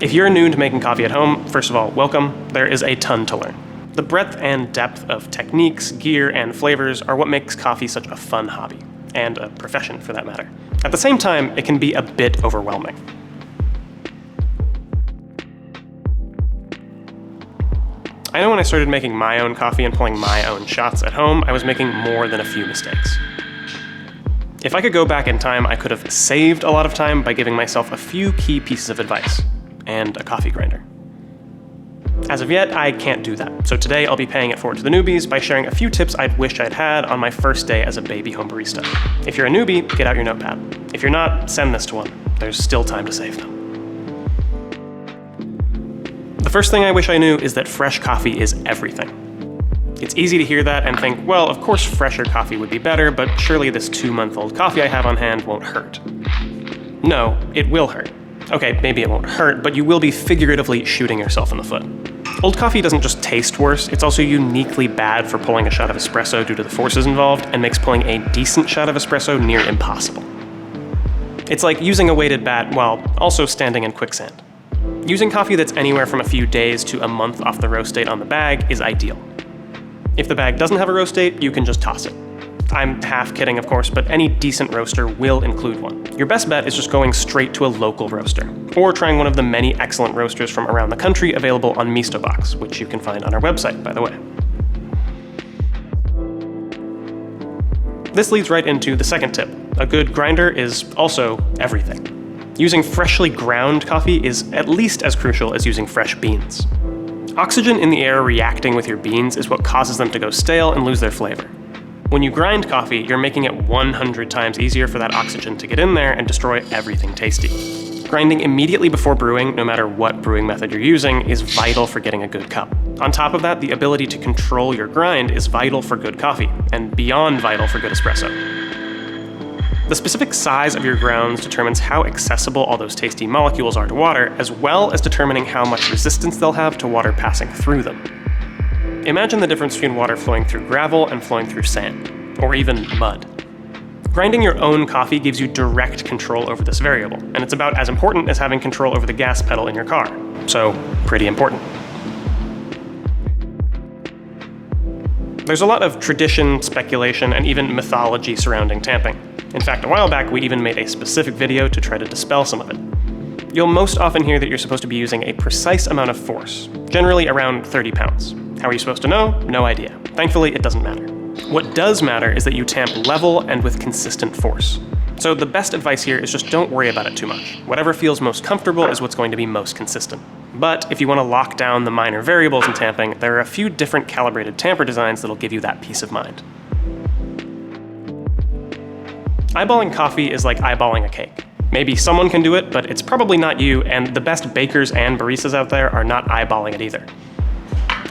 If you're new to making coffee at home, first of all, welcome. There is a ton to learn. The breadth and depth of techniques, gear, and flavors are what makes coffee such a fun hobby, and a profession for that matter. At the same time, it can be a bit overwhelming. I know when I started making my own coffee and pulling my own shots at home, I was making more than a few mistakes. If I could go back in time, I could have saved a lot of time by giving myself a few key pieces of advice, and a coffee grinder. As of yet, I can't do that, so today I'll be paying it forward to the newbies by sharing a few tips I'd wished I'd had on my first day as a baby home barista. If you're a newbie, get out your notepad. If you're not, send this to one. There's still time to save them. The first thing I wish I knew is that fresh coffee is everything. It's easy to hear that and think, well, of course fresher coffee would be better, but surely this 2-month-old coffee I have on hand won't hurt. No, it will hurt. Okay, maybe it won't hurt, but you will be figuratively shooting yourself in the foot. Old coffee doesn't just taste worse, it's also uniquely bad for pulling a shot of espresso due to the forces involved, and makes pulling a decent shot of espresso near impossible. It's like using a weighted bat while also standing in quicksand. Using coffee that's anywhere from a few days to a month off the roast date on the bag is ideal. If the bag doesn't have a roast date, you can just toss it. I'm half kidding, of course, but any decent roaster will include one. Your best bet is just going straight to a local roaster, or trying one of the many excellent roasters from around the country available on MistoBox, which you can find on our website, by the way. This leads right into the second tip. A good grinder is also everything. Using freshly ground coffee is at least as crucial as using fresh beans. Oxygen in the air reacting with your beans is what causes them to go stale and lose their flavor. When you grind coffee, you're making it 100 times easier for that oxygen to get in there and destroy everything tasty. Grinding immediately before brewing, no matter what brewing method you're using, is vital for getting a good cup. On top of that, the ability to control your grind is vital for good coffee, and beyond vital for good espresso. The specific size of your grounds determines how accessible all those tasty molecules are to water, as well as determining how much resistance they'll have to water passing through them. Imagine the difference between water flowing through gravel and flowing through sand, or even mud. Grinding your own coffee gives you direct control over this variable, and it's about as important as having control over the gas pedal in your car. So, pretty important. There's a lot of tradition, speculation, and even mythology surrounding tamping. In fact, a while back we even made a specific video to try to dispel some of it. You'll most often hear that you're supposed to be using a precise amount of force, generally around 30 pounds. How are you supposed to know? No idea. Thankfully, it doesn't matter. What does matter is that you tamp level and with consistent force. So the best advice here is just don't worry about it too much. Whatever feels most comfortable is what's going to be most consistent. But if you want to lock down the minor variables in tamping, there are a few different calibrated tamper designs that'll give you that peace of mind. Eyeballing coffee is like eyeballing a cake. Maybe someone can do it, but it's probably not you, and the best bakers and baristas out there are not eyeballing it either.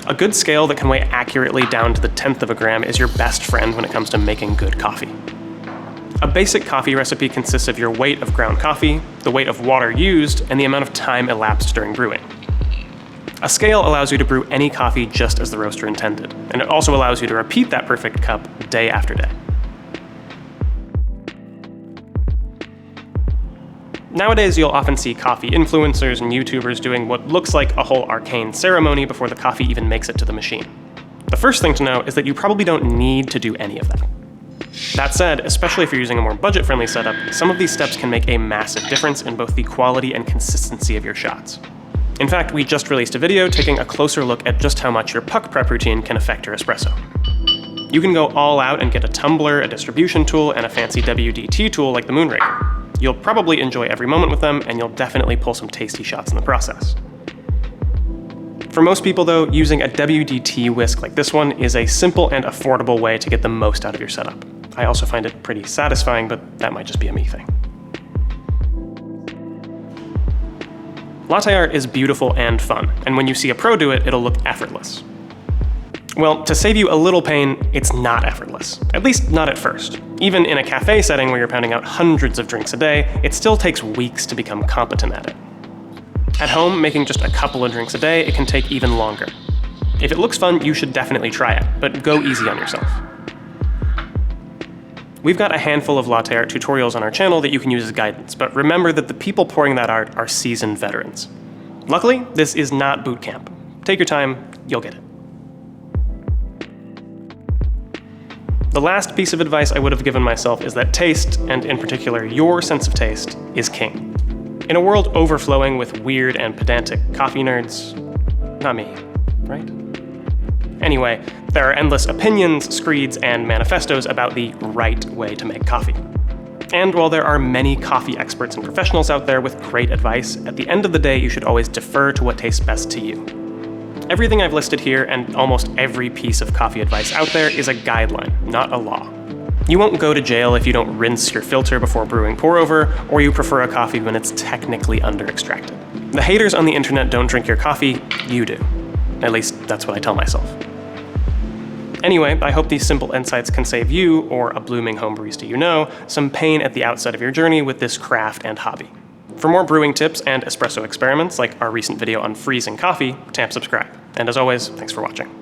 A good scale that can weigh accurately down to the 1/10 of a gram is your best friend when it comes to making good coffee. A basic coffee recipe consists of your weight of ground coffee, the weight of water used, and the amount of time elapsed during brewing. A scale allows you to brew any coffee just as the roaster intended, and it also allows you to repeat that perfect cup day after day. Nowadays, you'll often see coffee influencers and YouTubers doing what looks like a whole arcane ceremony before the coffee even makes it to the machine. The first thing to know is that you probably don't need to do any of that. That said, especially if you're using a more budget-friendly setup, some of these steps can make a massive difference in both the quality and consistency of your shots. In fact, we just released a video taking a closer look at just how much your puck prep routine can affect your espresso. You can go all out and get a tumbler, a distribution tool, and a fancy WDT tool like the Moonraker. You'll probably enjoy every moment with them, and you'll definitely pull some tasty shots in the process. For most people though, using a WDT whisk like this one is a simple and affordable way to get the most out of your setup. I also find it pretty satisfying, but that might just be a me thing. Latte art is beautiful and fun, and when you see a pro do it, it'll look effortless. Well, to save you a little pain, it's not effortless. At least not at first. Even in a cafe setting where you're pounding out hundreds of drinks a day, it still takes weeks to become competent at it. At home, making just a couple of drinks a day, it can take even longer. If it looks fun, you should definitely try it, but go easy on yourself. We've got a handful of latte art tutorials on our channel that you can use as guidance, but remember that the people pouring that art are seasoned veterans. Luckily, this is not boot camp. Take your time, you'll get it. The last piece of advice I would have given myself is that taste, and in particular your sense of taste, is king. In a world overflowing with weird and pedantic coffee nerds, not me, right? Anyway, there are endless opinions, screeds, and manifestos about the right way to make coffee. And while there are many coffee experts and professionals out there with great advice, at the end of the day you should always defer to what tastes best to you. Everything I've listed here, and almost every piece of coffee advice out there, is a guideline, not a law. You won't go to jail if you don't rinse your filter before brewing pour-over, or you prefer a coffee when it's technically under-extracted. The haters on the internet don't drink your coffee, you do. At least, that's what I tell myself. Anyway, I hope these simple insights can save you, or a blooming home barista you know, some pain at the outset of your journey with this craft and hobby. For more brewing tips and espresso experiments, like our recent video on freezing coffee, tap subscribe. And as always, thanks for watching.